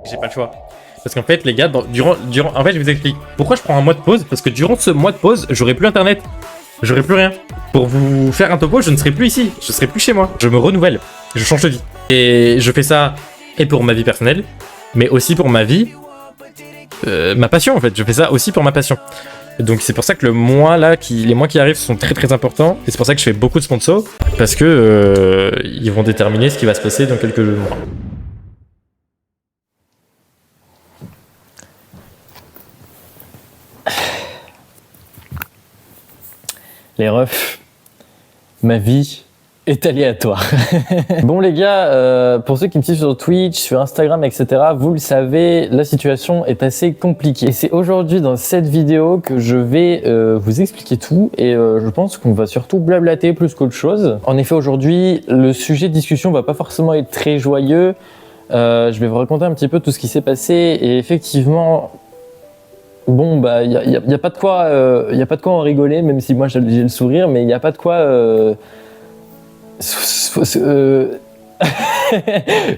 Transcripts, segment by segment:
J'ai pas le choix. Parce qu'en fait, les gars, en fait, je vous explique. Pourquoi je prends un mois de pause? Parce que durant ce mois de pause, j'aurai plus internet. J'aurai plus rien. Pour vous faire un topo, je ne serai plus ici. Je serai plus chez moi. Je me renouvelle. Je change de vie. Et je fais ça et pour ma vie personnelle, mais aussi pour ma vie, ma passion en fait. Je fais ça aussi pour ma passion. Donc c'est pour ça que les mois qui arrivent sont très très importants. Et c'est pour ça que je fais beaucoup de sponsors. Parce que ils vont déterminer ce qui va se passer dans quelques mois. Les refs, ma vie est aléatoire. Bon les gars, pour ceux qui me suivent sur Twitch, sur Instagram, etc., vous le savez, la situation est assez compliquée. Et c'est aujourd'hui dans cette vidéo que je vais vous expliquer tout et je pense qu'on va surtout blablater plus qu'autre chose. En effet, aujourd'hui, le sujet de discussion va pas forcément être très joyeux. Je vais vous raconter un petit peu tout ce qui s'est passé et effectivement... Bon, bah, y a pas de quoi en rigoler, même si moi j'ai le sourire, mais il n'y a pas de quoi.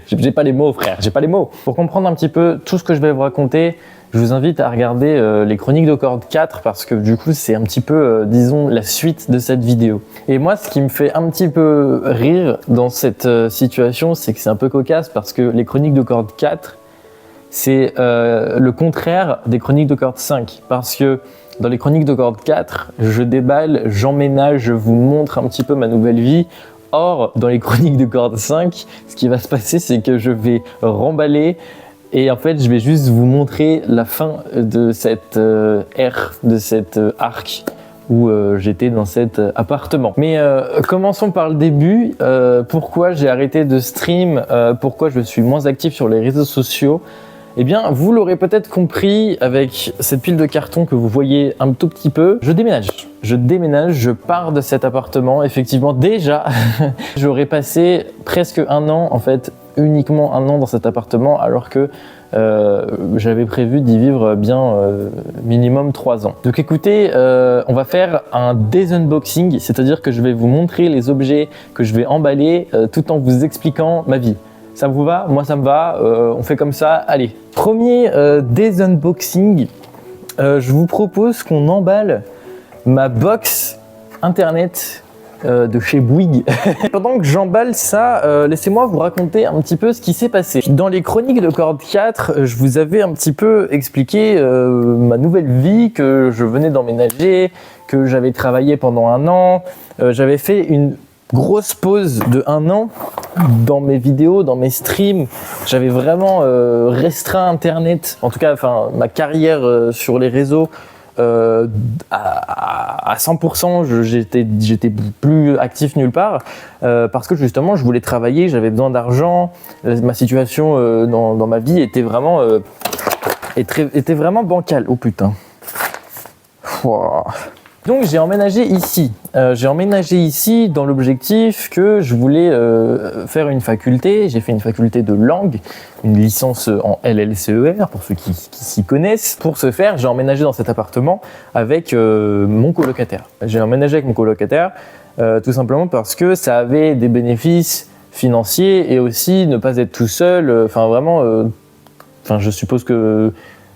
J'ai pas les mots, frère, j'ai pas les mots. Pour comprendre un petit peu tout ce que je vais vous raconter, je vous invite à regarder les Chroniques de Corde 4 parce que du coup, c'est un petit peu, disons, la suite de cette vidéo. Et moi, ce qui me fait un petit peu rire dans cette situation, c'est que c'est un peu cocasse parce que les Chroniques de Corde 4, c'est le contraire des Chroniques de Corde 5 parce que dans les Chroniques de Corde 4, je déballe, j'emménage, je vous montre un petit peu ma nouvelle vie. Or, dans les Chroniques de Corde 5, ce qui va se passer, c'est que je vais remballer et en fait, je vais juste vous montrer la fin de cette ère, de cet arc où j'étais dans cet appartement. Mais commençons par le début. Pourquoi j'ai arrêté de stream, pourquoi je suis moins actif sur les réseaux sociaux. Eh bien, vous l'aurez peut-être compris avec cette pile de carton que vous voyez un tout petit peu. Je déménage, je pars de cet appartement. Effectivement, déjà, j'aurais passé presque un an, en fait, uniquement un an dans cet appartement, alors que j'avais prévu d'y vivre bien minimum 3 ans. Donc écoutez, on va faire un désunboxing, c'est-à-dire que je vais vous montrer les objets que je vais emballer tout en vous expliquant ma vie. Ça vous va? Moi ça me va, on fait comme ça, allez. Premier désunboxing, je vous propose qu'on emballe ma box internet de chez Bouygues. Pendant que j'emballe ça, laissez-moi vous raconter un petit peu ce qui s'est passé. Dans les Chroniques de Corde 4, je vous avais un petit peu expliqué ma nouvelle vie, que je venais d'emménager, que j'avais travaillé pendant un an, j'avais fait une grosse pause de 1 an dans mes vidéos, dans mes streams. J'avais vraiment restreint Internet, en tout cas ma carrière sur les réseaux à 100%. J'étais plus actif nulle part parce que justement je voulais travailler, j'avais besoin d'argent. Ma situation dans ma vie était vraiment bancale. Oh putain. Wow. Donc j'ai emménagé ici. Dans l'objectif que je voulais faire une faculté. J'ai fait une faculté de langue, une licence en LLCER pour ceux qui s'y connaissent. Pour ce faire, j'ai emménagé dans cet appartement avec mon colocataire. J'ai emménagé avec mon colocataire tout simplement parce que ça avait des bénéfices financiers et aussi ne pas être tout seul. Je suppose que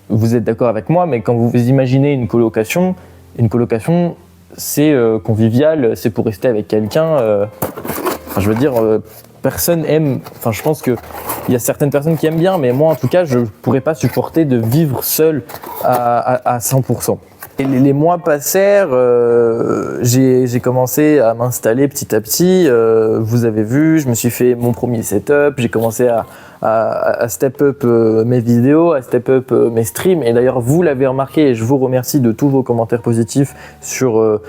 vous êtes d'accord avec moi, mais quand vous imaginez une colocation, c'est convivial, c'est pour rester avec quelqu'un. Personne aime. Je pense qu'il y a certaines personnes qui aiment bien, mais moi en tout cas, je ne pourrais pas supporter de vivre seul à 100%. Et les mois passèrent, j'ai commencé à m'installer petit à petit. Vous avez vu, je me suis fait mon premier setup, j'ai commencé à step up mes vidéos, à step up mes streams. Et d'ailleurs, vous l'avez remarqué et je vous remercie de tous vos commentaires positifs sur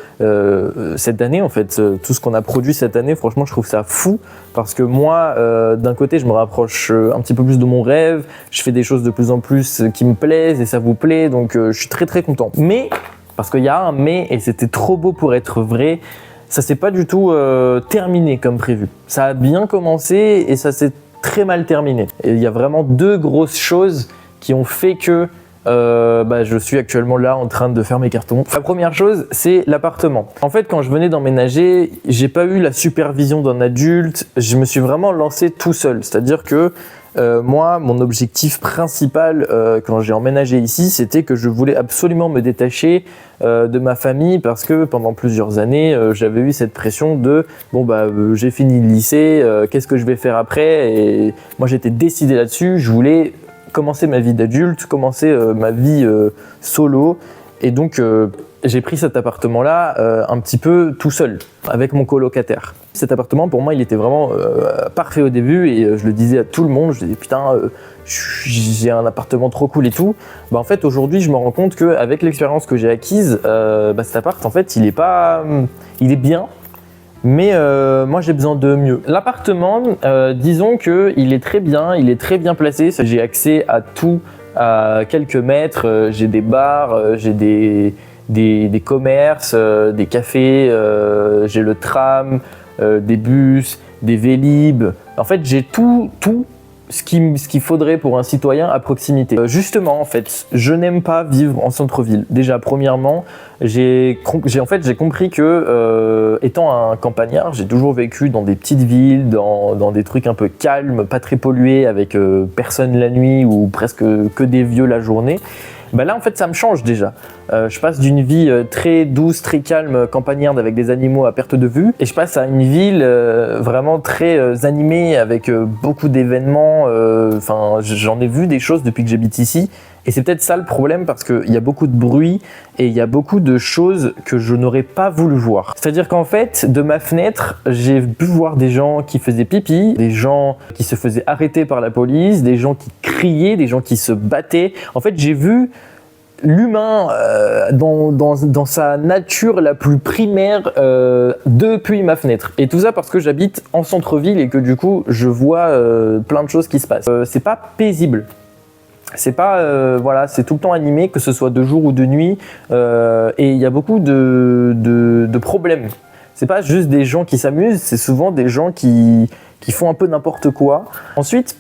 cette année. En fait, tout ce qu'on a produit cette année, franchement, je trouve ça fou parce que moi, d'un côté, je me rapproche un petit peu plus de mon rêve. Je fais des choses de plus en plus qui me plaisent et ça vous plaît. Donc, je suis très très content. Mais, parce qu'il y a un mais et c'était trop beau pour être vrai, ça s'est pas du tout terminé comme prévu. Ça a bien commencé et ça s'est très mal terminé. Et il y a vraiment 2 grosses choses qui ont fait que je suis actuellement là en train de faire mes cartons. La première chose, c'est l'appartement. En fait, quand je venais d'emménager, j'ai pas eu la supervision d'un adulte. Je me suis vraiment lancé tout seul. C'est-à-dire que Moi, mon objectif principal quand j'ai emménagé ici, c'était que je voulais absolument me détacher de ma famille parce que pendant plusieurs années, j'avais eu cette pression de j'ai fini le lycée, qu'est-ce que je vais faire après? Et moi, j'étais décidé là-dessus. Je voulais commencer ma vie d'adulte, commencer ma vie solo. Et donc, j'ai pris cet appartement-là un petit peu tout seul, avec mon colocataire. Cet appartement, pour moi, il était vraiment parfait au début et je le disais à tout le monde. Je disais, putain, j'ai un appartement trop cool et tout. En fait, aujourd'hui, je me rends compte qu'avec l'expérience que j'ai acquise, cet appart, en fait, il est bien. Mais moi j'ai besoin de mieux. L'appartement, disons qu'il est très bien placé. J'ai accès à tout à quelques mètres. J'ai des bars, j'ai des commerces, des cafés, j'ai le tram, des bus, des Vélib. En fait, j'ai tout ce qu'il faudrait pour un citoyen à proximité. Justement, en fait, je n'aime pas vivre en centre-ville. Déjà, premièrement, j'ai compris que, étant un campagnard, j'ai toujours vécu dans des petites villes, dans des trucs un peu calmes, pas très pollués, avec personne la nuit ou presque que des vieux la journée. Là, en fait, ça me change déjà. Je passe d'une vie très douce, très calme, campagnarde avec des animaux à perte de vue, et je passe à une ville vraiment très animée avec beaucoup d'événements. J'en ai vu des choses depuis que j'habite ici, et c'est peut-être ça le problème parce qu'il y a beaucoup de bruit et il y a beaucoup de choses que je n'aurais pas voulu voir. C'est-à-dire qu'en fait, de ma fenêtre, j'ai pu voir des gens qui faisaient pipi, des gens qui se faisaient arrêter par la police, des gens qui criaient, des gens qui se battaient. En fait, j'ai vu l'humain dans sa nature la plus primaire depuis ma fenêtre. Et tout ça parce que j'habite en centre-ville et que du coup, je vois plein de choses qui se passent. C'est pas paisible. C'est pas c'est tout le temps animé, que ce soit de jour ou de nuit, et il y a beaucoup de problèmes. C'est pas juste des gens qui s'amusent, c'est souvent des gens qui font un peu n'importe quoi. Ensuite,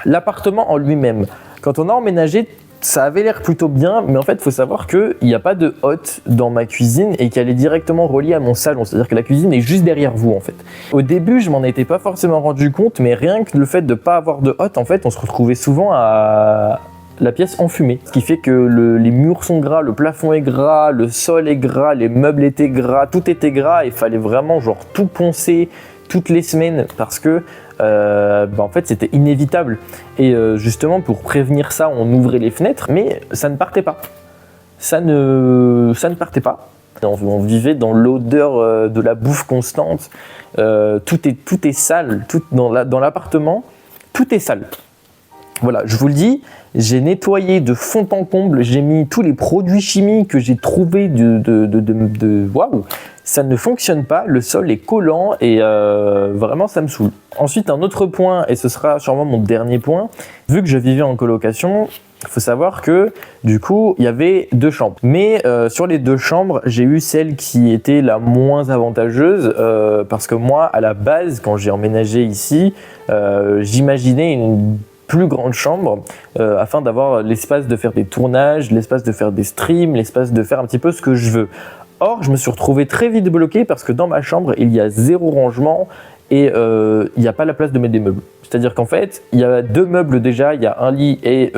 l'appartement en lui-même. Quand on a emménagé, ça avait l'air plutôt bien, mais en fait, il faut savoir qu'il n'y a pas de hotte dans ma cuisine et qu'elle est directement reliée à mon salon. C'est-à-dire que la cuisine est juste derrière vous, en fait. Au début, je m'en étais pas forcément rendu compte, mais rien que le fait de ne pas avoir de hotte, en fait, on se retrouvait souvent à la pièce enfumée. Ce qui fait que les murs sont gras, le plafond est gras, le sol est gras, les meubles étaient gras, tout était gras, et il fallait vraiment tout poncer toutes les semaines parce que en fait c'était inévitable et justement pour prévenir ça on ouvrait les fenêtres mais ça ne partait pas, ça ne partait pas. On vivait dans l'odeur de la bouffe constante, tout est sale, tout dans l'appartement tout est sale. Voilà, je vous le dis, j'ai nettoyé de fond en comble, j'ai mis tous les produits chimiques que j'ai trouvés waouh, ça ne fonctionne pas, le sol est collant et vraiment ça me saoule. Ensuite, un autre point, et ce sera sûrement mon dernier point, vu que je vivais en colocation, il faut savoir que du coup, il y avait 2 chambres. Mais sur les 2 chambres, j'ai eu celle qui était la moins avantageuse parce que moi, à la base, quand j'ai emménagé ici, j'imaginais une plus grande chambre afin d'avoir l'espace de faire des tournages, l'espace de faire des streams, l'espace de faire un petit peu ce que je veux. Or, je me suis retrouvé très vite bloqué parce que dans ma chambre, il y a 0 rangement et il n'y a pas la place de mettre des meubles. C'est-à-dire qu'en fait, il y a 2 meubles déjà, il y a un lit et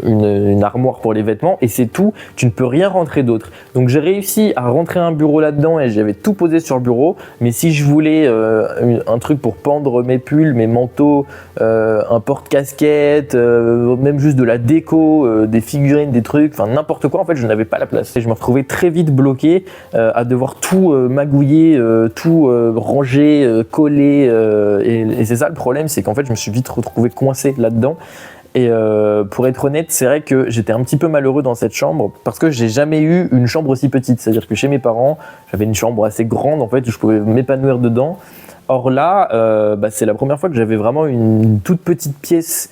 une armoire pour les vêtements et c'est tout, tu ne peux rien rentrer d'autre. Donc j'ai réussi à rentrer un bureau là-dedans et j'avais tout posé sur le bureau, mais si je voulais un truc pour pendre mes pulls, mes manteaux, un porte-casquette, même juste de la déco, des figurines, des trucs, enfin n'importe quoi, en fait je n'avais pas la place. Et je me retrouvais très vite bloqué à devoir tout magouiller, tout ranger, coller et c'est ça le problème, c'est qu'en fait je me suis vite retrouvé coincé là-dedans. Et pour être honnête, c'est vrai que j'étais un petit peu malheureux dans cette chambre parce que j'ai jamais eu une chambre aussi petite. C'est-à-dire que chez mes parents, j'avais une chambre assez grande en fait où je pouvais m'épanouir dedans. Or là, c'est la première fois que j'avais vraiment une toute petite pièce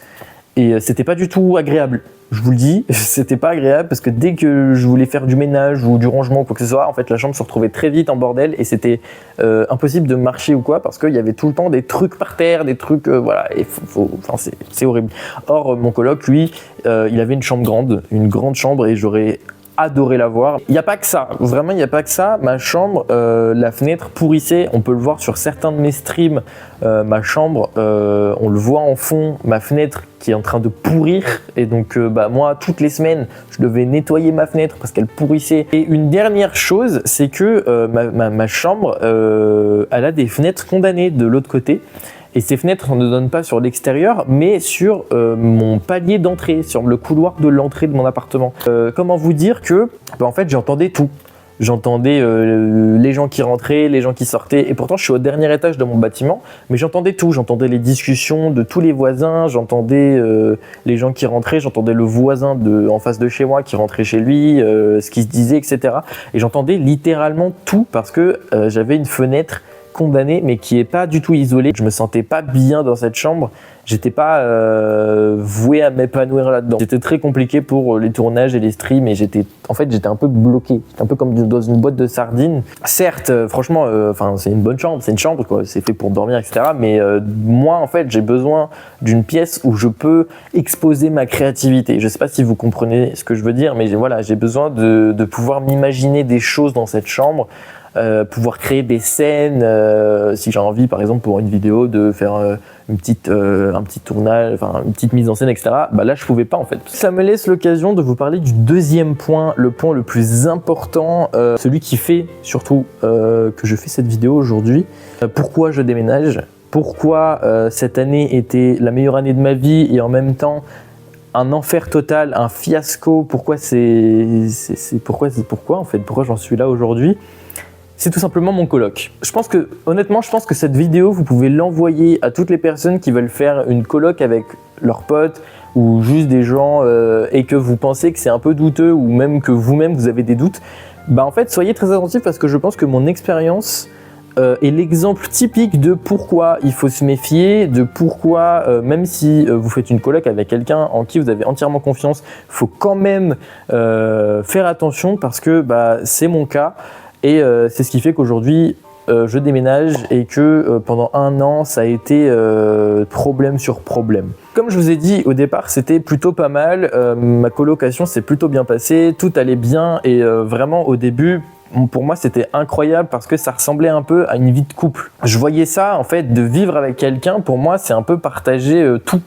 et c'était pas du tout agréable. Je vous le dis, c'était pas agréable parce que dès que je voulais faire du ménage ou du rangement ou quoi que ce soit, en fait la chambre se retrouvait très vite en bordel et c'était impossible de marcher ou quoi parce qu'il y avait tout le temps des trucs par terre, des trucs voilà, et c'est horrible. Or mon coloc lui, il avait une grande chambre et j'aurais adoré la voir. Il n'y a pas que ça, vraiment il n'y a pas que ça. Ma chambre, la fenêtre pourrissait, on peut le voir sur certains de mes streams. Ma chambre, on le voit en fond, ma fenêtre qui est en train de pourrir. Et donc moi, toutes les semaines, je devais nettoyer ma fenêtre parce qu'elle pourrissait. Et une dernière chose, c'est que ma chambre, elle a des fenêtres condamnées de l'autre côté. Et ces fenêtres ne donnent pas sur l'extérieur, mais sur mon palier d'entrée, sur le couloir de l'entrée de mon appartement. Comment vous dire que, en fait, j'entendais tout. J'entendais les gens qui rentraient, les gens qui sortaient, et pourtant je suis au dernier étage de mon bâtiment, mais j'entendais tout. J'entendais les discussions de tous les voisins, j'entendais les gens qui rentraient, j'entendais le voisin en face de chez moi qui rentrait chez lui, ce qui se disait, etc. Et j'entendais littéralement tout parce que j'avais une fenêtre condamnée mais qui est pas du tout isolée. Je me sentais pas bien dans cette chambre, j'étais pas voué à m'épanouir là-dedans. C'était très compliqué pour les tournages et les streams et j'étais un peu bloqué, j'étais un peu comme dans une boîte de sardines. Certes, franchement, c'est une bonne chambre, c'est une chambre quoi, c'est fait pour dormir, etc. Mais moi en fait j'ai besoin d'une pièce où je peux exposer ma créativité. Je sais pas si vous comprenez ce que je veux dire, mais j'ai besoin de pouvoir m'imaginer des choses dans cette chambre. Pouvoir créer des scènes, si j'ai envie par exemple pour une vidéo de faire un petit tournage, une petite mise en scène, etc. Là je pouvais pas en fait. Ça me laisse l'occasion de vous parler du deuxième point, le point le plus important, celui qui fait surtout que je fais cette vidéo aujourd'hui. Pourquoi je déménage ? Pourquoi cette année était la meilleure année de ma vie et en même temps un enfer total, un fiasco ? Pourquoi en fait ? Pourquoi j'en suis là aujourd'hui ? C'est tout simplement mon coloc. Honnêtement, je pense que cette vidéo, vous pouvez l'envoyer à toutes les personnes qui veulent faire une coloc avec leurs potes ou juste des gens et que vous pensez que c'est un peu douteux ou même que vous-même vous avez des doutes. En fait, soyez très attentifs parce que je pense que mon expérience est l'exemple typique de pourquoi il faut se méfier, de pourquoi même si vous faites une coloc avec quelqu'un en qui vous avez entièrement confiance, il faut quand même faire attention parce que c'est mon cas. Et c'est ce qui fait qu'aujourd'hui, je déménage et que pendant 1 an, ça a été problème sur problème. Comme je vous ai dit au départ, c'était plutôt pas mal. Ma colocation s'est plutôt bien passée, tout allait bien et vraiment au début, pour moi, c'était incroyable parce que ça ressemblait un peu à une vie de couple. Je voyais ça, en fait, de vivre avec quelqu'un, pour moi, c'est un peu partager tout.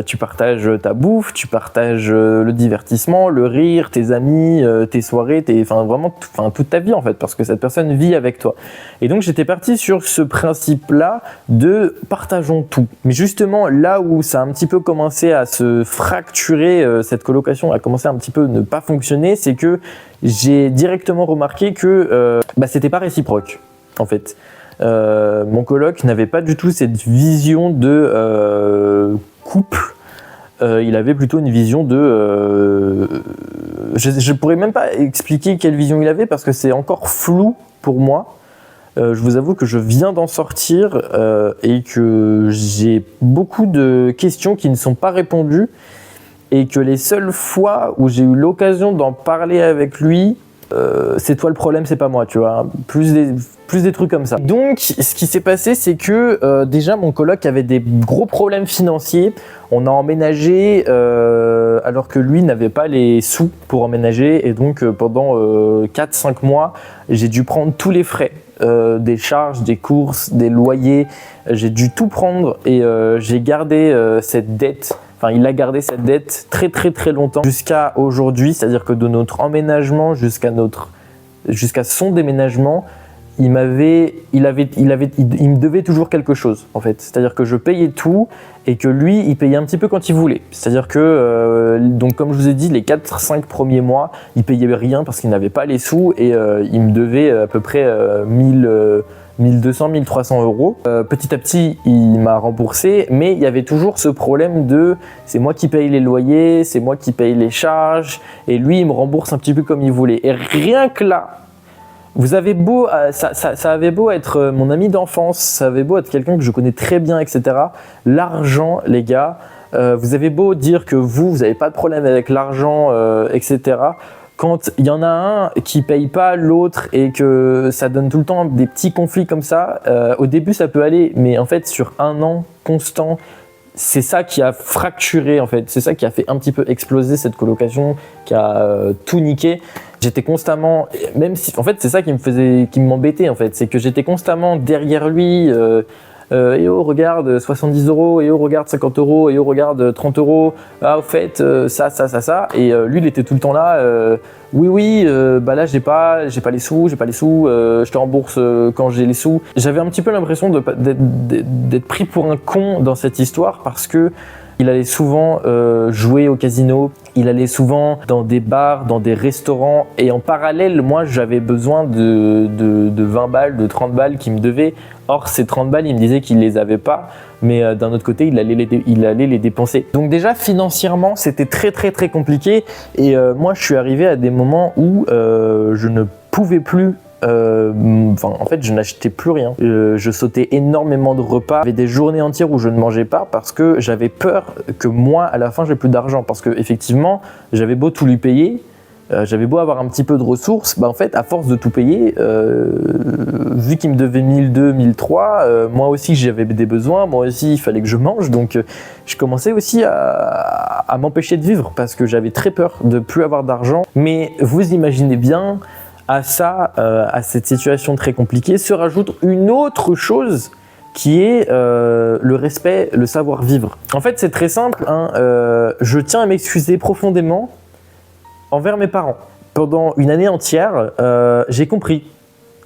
Tu partages ta bouffe, tu partages le divertissement, le rire, tes amis, tes soirées, toute ta vie en fait, parce que cette personne vit avec toi. Et donc j'étais parti sur ce principe-là de partageons tout. Mais justement, là où ça a un petit peu commencé à se fracturer, cette colocation a commencé à un petit peu ne pas fonctionner, c'est que j'ai directement remarqué que c'était pas réciproque en fait. Mon coloc n'avait pas du tout cette vision de couple, il avait plutôt une vision de... je pourrais même pas expliquer quelle vision il avait parce que c'est encore flou pour moi. Je vous avoue que je viens d'en sortir et que j'ai beaucoup de questions qui ne sont pas répondues et que les seules fois où j'ai eu l'occasion d'en parler avec lui, c'est toi le problème, c'est pas moi, tu vois, plus des trucs comme ça. Donc ce qui s'est passé, c'est que déjà mon coloc avait des gros problèmes financiers. On a emménagé alors que lui n'avait pas les sous pour emménager et donc pendant 4-5 mois j'ai dû prendre tous les frais, des charges, des courses, des loyers, j'ai dû tout prendre et j'ai gardé cette dette. Il a gardé cette dette très très très longtemps jusqu'à aujourd'hui, c'est-à-dire que de notre emménagement jusqu'à son déménagement, il me devait toujours quelque chose en fait. C'est-à-dire que je payais tout et que lui, il payait un petit peu quand il voulait. C'est-à-dire que, donc comme je vous ai dit, les 4-5 premiers mois, il payait rien parce qu'il n'avait pas les sous et il me devait à peu près 1200, 1300 euros. Petit à petit, il m'a remboursé, mais il y avait toujours ce problème de c'est moi qui paye les loyers, c'est moi qui paye les charges, et lui, il me rembourse un petit peu comme il voulait. Et rien que là, vous avez beau, ça avait beau être mon ami d'enfance, ça avait beau être quelqu'un que je connais très bien, etc. L'argent, les gars, vous avez beau dire que vous n'avez pas de problème avec l'argent, etc. Quand il y en a un qui paye pas l'autre et que ça donne tout le temps des petits conflits comme ça, au début ça peut aller, mais en fait sur 1 an constant, c'est ça qui a fracturé en fait, c'est ça qui a fait un petit peu exploser cette colocation, qui a tout niqué. J'étais constamment, même si, en fait, c'est ça qui m'embêtait en fait, c'est que j'étais constamment derrière lui. Et oh regarde 70 €, et oh regarde 50 €, et oh regarde 30 €, ah au fait ça, et lui il était tout le temps là, oui, bah là j'ai pas les sous, je te rembourse quand j'ai les sous. J'avais un petit peu l'impression d'être pris pour un con dans cette histoire parce que il allait souvent jouer au casino, il allait souvent dans des bars, dans des restaurants, et en parallèle, moi j'avais besoin de 20 balles, de 30 balles qu'il me devait. Or, ces 30 balles, il me disait qu'il les avait pas, mais d'un autre côté, il allait les dépenser. Donc déjà, financièrement, c'était très très très compliqué, et moi je suis arrivé à des moments où je ne pouvais plus. En fait, je n'achetais plus rien. Je sautais énormément de repas. Il y avait des journées entières où je ne mangeais pas parce que j'avais peur que moi, à la fin, j'ai plus d'argent. Parce que effectivement, j'avais beau tout lui payer, j'avais beau avoir un petit peu de ressources, en fait, à force de tout payer, vu qu'il me devait 1002, 1003, moi aussi j'avais des besoins, moi aussi il fallait que je mange, donc je commençais aussi à m'empêcher de vivre parce que j'avais très peur de plus avoir d'argent. Mais vous imaginez bien, à ça, à cette situation très compliquée, se rajoute une autre chose qui est le respect, le savoir-vivre. En fait, c'est très simple, hein, je tiens à m'excuser profondément envers mes parents. Pendant une année entière, j'ai compris.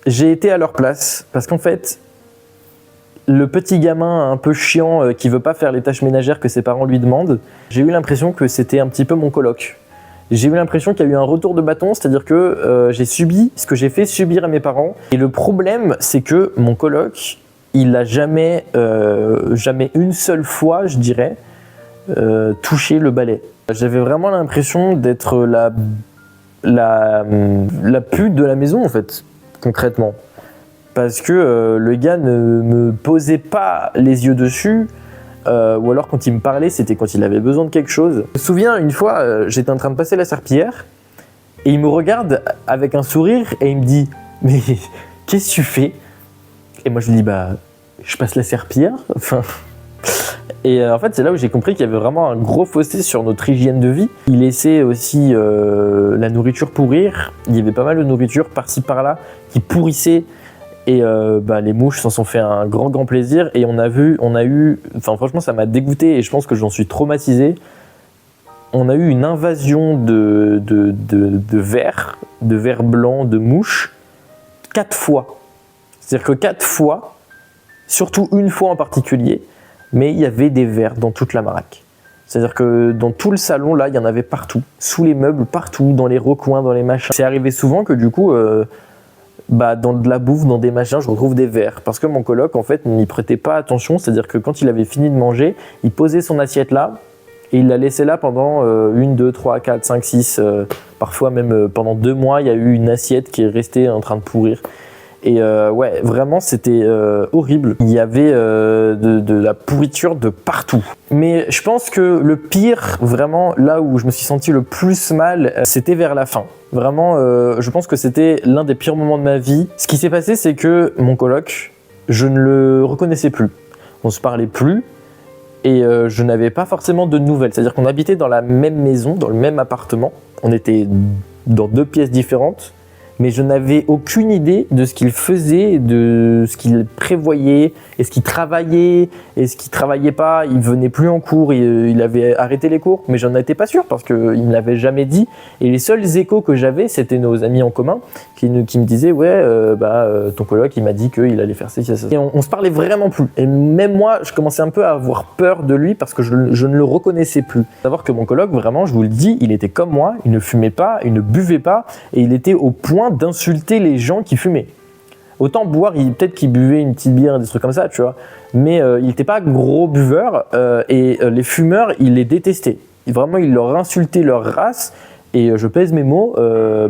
J'ai été à leur place parce qu'en fait, le petit gamin un peu chiant qui veut pas faire les tâches ménagères que ses parents lui demandent, j'ai eu l'impression que c'était un petit peu mon coloc. J'ai eu l'impression qu'il y a eu un retour de bâton, c'est-à-dire que j'ai subi ce que j'ai fait subir à mes parents. Et le problème, c'est que mon coloc, il n'a jamais une seule fois, je dirais, touché le balai. J'avais vraiment l'impression d'être la pute de la maison, en fait, concrètement. Parce que le gars ne me posait pas les yeux dessus, ou alors quand il me parlait, c'était quand il avait besoin de quelque chose. Je me souviens, une fois, j'étais en train de passer la serpillière, et il me regarde avec un sourire, et il me dit « Mais qu'est-ce que tu fais ?» Et moi je lui dis « Bah, je passe la serpillière. » Enfin... Et en fait, c'est là où j'ai compris qu'il y avait vraiment un gros fossé sur notre hygiène de vie. Il laissait aussi la nourriture pourrir. Il y avait pas mal de nourriture par-ci par-là qui pourrissait. Et les mouches s'en sont fait un grand plaisir. Et franchement, ça m'a dégoûté et je pense que j'en suis traumatisé. On a eu une invasion de vers blancs, de mouches, 4 fois. C'est-à-dire que 4 fois, surtout une fois en particulier, mais il y avait des vers dans toute la baraque. C'est-à-dire que dans tout le salon, là, il y en avait partout, sous les meubles, partout, dans les recoins, dans les machins. C'est arrivé souvent que du coup, dans de la bouffe, dans des machins, je retrouve des vers. Parce que mon coloc, en fait, n'y prêtait pas attention. C'est-à-dire que quand il avait fini de manger, il posait son assiette là, et il la laissait là pendant 1, 2, 3, 4, 5, 6, parfois même pendant 2 mois, il y a eu une assiette qui est restée en train de pourrir. Et ouais, vraiment, c'était horrible. Il y avait de la pourriture de partout. Mais je pense que le pire, vraiment, là où je me suis senti le plus mal, c'était vers la fin. Vraiment, je pense que c'était l'un des pires moments de ma vie. Ce qui s'est passé, c'est que mon coloc, je ne le reconnaissais plus. On se parlait plus. Et je n'avais pas forcément de nouvelles. C'est-à-dire qu'on habitait dans la même maison, dans le même appartement. On était dans 2 pièces différentes. Mais je n'avais aucune idée de ce qu'il faisait, de ce qu'il prévoyait, est-ce qu'il travaillait, est-ce qu'il travaillait pas, il venait plus en cours, il avait arrêté les cours, mais j'en étais pas sûr parce qu'il ne me l'avait jamais dit. Et les seuls échos que j'avais, c'était nos amis en commun qui me disaient ouais, ton coloc il m'a dit qu'il allait faire ça. Et on se parlait vraiment plus. Et même moi, je commençais un peu à avoir peur de lui parce que je ne le reconnaissais plus. Savoir que mon coloc, vraiment, je vous le dis, il était comme moi, il ne fumait pas, il ne buvait pas, et il était au point d'insulter les gens qui fumaient. Autant boire, peut-être qu'il buvait une petite bière, des trucs comme ça, tu vois. Mais il n'était pas gros buveur et les fumeurs, il les détestait. Vraiment, il leur insultait leur race. Et je pèse mes mots,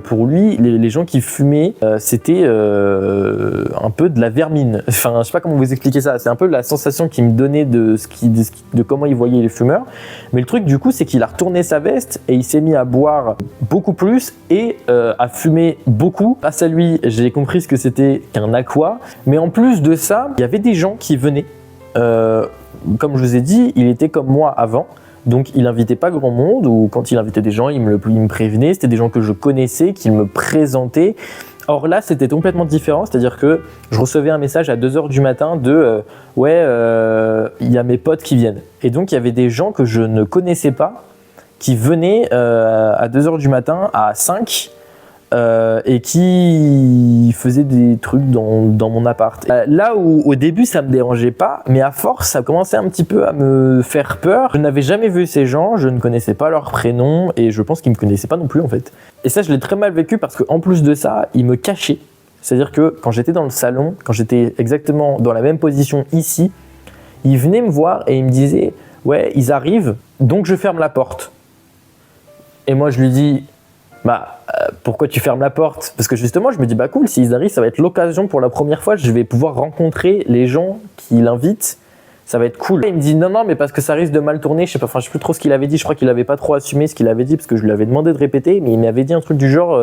pour lui, les gens qui fumaient, c'était un peu de la vermine. Enfin, je sais pas comment vous expliquer ça. C'est un peu la sensation qu'il me donnait de comment il voyait les fumeurs. Mais le truc, du coup, c'est qu'il a retourné sa veste et il s'est mis à boire beaucoup plus et à fumer beaucoup. Grâce à lui, j'ai compris ce que c'était qu'un aqua. Mais en plus de ça, il y avait des gens qui venaient comme je vous ai dit, il était comme moi avant. Donc il invitait pas grand monde, ou quand il invitait des gens, il me prévenait, c'était des gens que je connaissais, qu'il me présentait. Or là, c'était complètement différent, c'est-à-dire que je recevais un message à 2h du matin de il y a mes potes qui viennent. Et donc il y avait des gens que je ne connaissais pas qui venaient à 2h du matin, à 5 et qui faisaient des trucs dans mon appart. Là où au début ça me dérangeait pas, mais à force ça commençait un petit peu à me faire peur. Je n'avais jamais vu ces gens, je ne connaissais pas leur prénom et je pense qu'ils me connaissaient pas non plus en fait. Et ça je l'ai très mal vécu parce qu'en plus de ça, ils me cachaient. C'est-à-dire que quand j'étais dans le salon, quand j'étais exactement dans la même position ici, ils venaient me voir et ils me disaient « Ouais, ils arrivent, donc je ferme la porte. » Et moi je lui dis pourquoi tu fermes la porte? Parce que justement, je me dis, cool, s'ils arrivent, ça va être l'occasion pour la première fois, je vais pouvoir rencontrer les gens qui l'invitent, ça va être cool. Et il me dit, non, mais parce que ça risque de mal tourner, je sais plus trop ce qu'il avait dit, je crois qu'il avait pas trop assumé ce qu'il avait dit, parce que je lui avais demandé de répéter, mais il m'avait dit un truc du genre,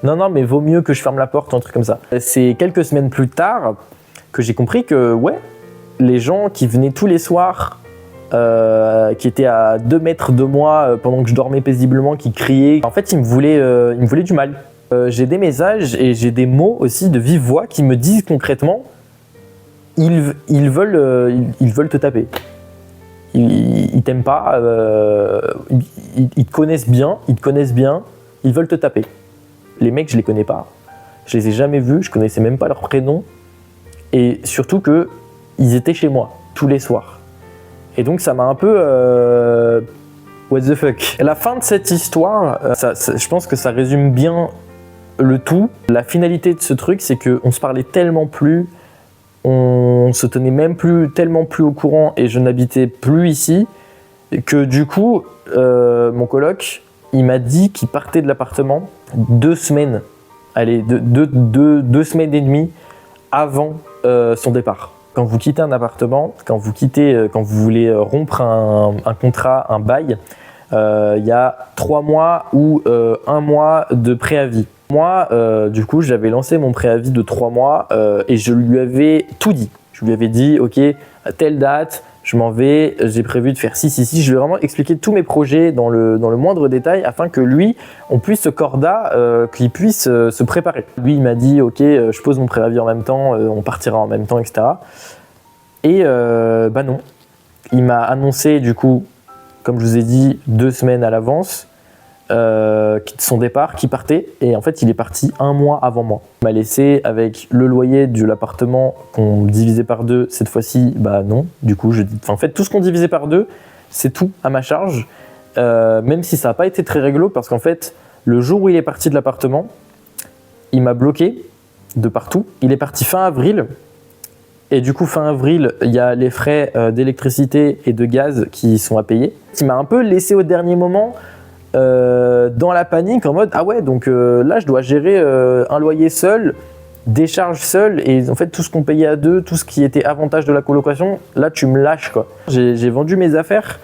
non, mais vaut mieux que je ferme la porte, un truc comme ça. C'est quelques semaines plus tard que j'ai compris que, les gens qui venaient tous les soirs, qui était à 2 mètres de moi pendant que je dormais paisiblement, qui criait. En fait, il me voulait du mal. J'ai des messages et j'ai des mots aussi de vive voix qui me disent concrètement ils veulent te taper. Ils t'aiment pas, ils te connaissent bien, ils veulent te taper. Les mecs, je les connais pas. Je les ai jamais vus, je connaissais même pas leur prénom. Et surtout que ils étaient chez moi tous les soirs. Et donc ça m'a un peu what the fuck. La fin de cette histoire, je pense que ça résume bien le tout. La finalité de ce truc, c'est qu'on se parlait tellement plus, on se tenait même plus tellement plus au courant et je n'habitais plus ici que du coup mon coloc il m'a dit qu'il partait de l'appartement 2 semaines, deux semaines et demie avant son départ. Quand vous quittez un appartement, quand vous voulez rompre un contrat, un bail, il y a 3 mois ou 1 mois de préavis. Moi, du coup, j'avais lancé mon préavis de 3 mois et je lui avais tout dit. Je lui avais dit, ok, à telle date, je m'en vais, j'ai prévu de faire ci. Je lui ai vraiment expliqué tous mes projets dans le moindre détail afin que lui, on puisse qu'il puisse se préparer. Lui, il m'a dit, ok, je pose mon préavis en même temps, on partira en même temps, etc. Et non, il m'a annoncé du coup, comme je vous ai dit, 2 semaines à l'avance, son départ, qui partait, et en fait il est parti 1 mois avant moi. Il m'a laissé avec le loyer de l'appartement qu'on divisait par 2, cette fois-ci, non, du coup en fait tout ce qu'on divisait par 2, c'est tout à ma charge, même si ça n'a pas été très réglo, parce qu'en fait, le jour où il est parti de l'appartement, il m'a bloqué de partout. Il est parti fin avril, et du coup fin avril, il y a les frais d'électricité et de gaz qui sont à payer. Il m'a un peu laissé au dernier moment, dans la panique, en mode donc là je dois gérer un loyer seul, des charges seules, et en fait tout ce qu'on payait à 2, tout ce qui était avantage de la colocation, là tu me lâches quoi. J'ai vendu mes affaires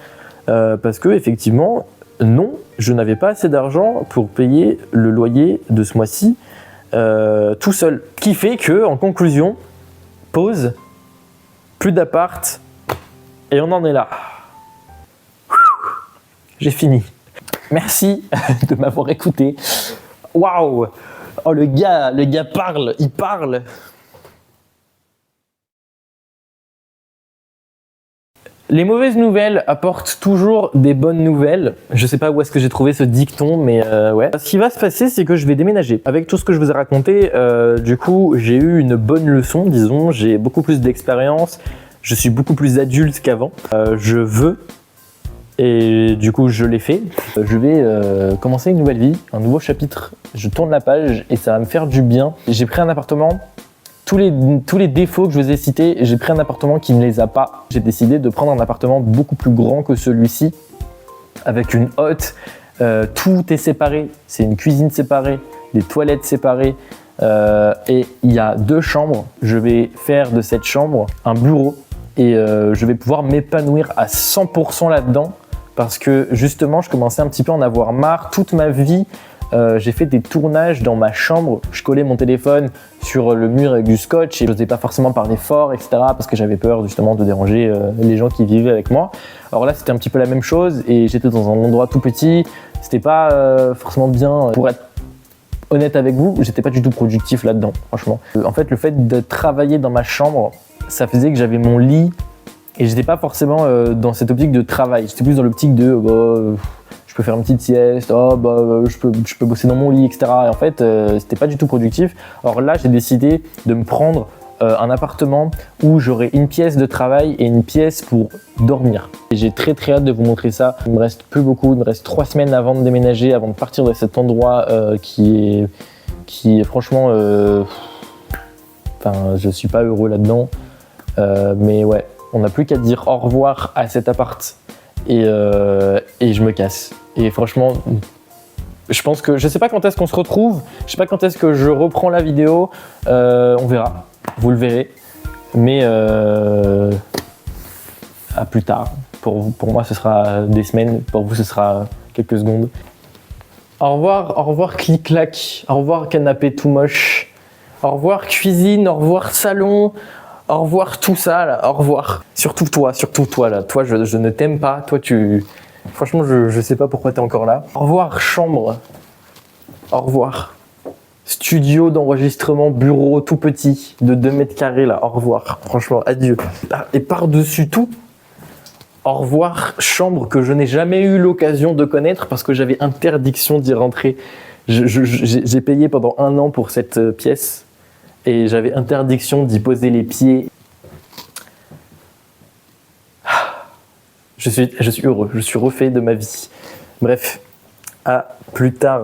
parce que effectivement non, je n'avais pas assez d'argent pour payer le loyer de ce mois-ci tout seul. Ce qui fait que, en conclusion, pause, plus d'appart, et on en est là. J'ai fini. Merci de m'avoir écouté. Waouh! Oh, le gars parle, il parle. Les mauvaises nouvelles apportent toujours des bonnes nouvelles. Je sais pas où est-ce que j'ai trouvé ce dicton, mais ouais. Ce qui va se passer, c'est que je vais déménager. Avec tout ce que je vous ai raconté, du coup, j'ai eu une bonne leçon, disons. J'ai beaucoup plus d'expérience. Je suis beaucoup plus adulte qu'avant. Je veux. Et du coup, je l'ai fait. Je vais commencer une nouvelle vie, un nouveau chapitre. Je tourne la page et ça va me faire du bien. J'ai pris un appartement. Tous les défauts que je vous ai cités, j'ai pris un appartement qui ne les a pas. J'ai décidé de prendre un appartement beaucoup plus grand que celui-ci, avec une hotte. Tout est séparé. C'est une cuisine séparée, des toilettes séparées. Et il y a 2 chambres. Je vais faire de cette chambre un bureau. Et je vais pouvoir m'épanouir à 100% là-dedans. Parce que justement, je commençais un petit peu à en avoir marre. Toute ma vie J'ai fait des tournages dans ma chambre. Je collais mon téléphone sur le mur avec du scotch et je n'osais pas forcément parler fort, etc. parce que j'avais peur justement de déranger les gens qui vivaient avec moi. Alors là, c'était un petit peu la même chose et j'étais dans un endroit tout petit. C'était pas forcément bien. Pour être honnête avec vous, j'étais pas du tout productif là-dedans, franchement. En fait, le fait de travailler dans ma chambre, ça faisait que j'avais mon lit et j'étais pas forcément dans cette optique de travail. J'étais plus dans l'optique de je peux faire une petite sieste, je peux bosser dans mon lit, etc. Et en fait, c'était pas du tout productif. Alors là, j'ai décidé de me prendre un appartement où j'aurai une pièce de travail et une pièce pour dormir. Et j'ai très hâte de vous montrer ça. Il me reste plus beaucoup, il me reste 3 semaines avant de déménager, avant de partir de cet endroit qui est franchement... je suis pas heureux là-dedans. Mais ouais, on n'a plus qu'à dire au revoir à cet appart et je me casse. Et franchement, je pense que... Je sais pas quand est-ce qu'on se retrouve, je sais pas quand est-ce que je reprends la vidéo, on verra. Vous le verrez, mais à plus tard. Pour moi, ce sera des semaines. Pour vous, ce sera quelques secondes. Au revoir clic-clac. Au revoir canapé tout moche. Au revoir cuisine. Au revoir salon. Au revoir tout ça là. Au revoir. Surtout toi là. Toi, je ne t'aime pas. Toi, franchement, je sais pas pourquoi t'es encore là. Au revoir chambre. Au revoir. Studio d'enregistrement, bureau tout petit, de 2 mètres carrés là, au revoir, franchement, adieu. Et par-dessus tout, au revoir, chambre que je n'ai jamais eu l'occasion de connaître parce que j'avais interdiction d'y rentrer. J'ai payé pendant 1 an pour cette pièce et j'avais interdiction d'y poser les pieds. Je suis heureux, je suis refait de ma vie. Bref, à plus tard.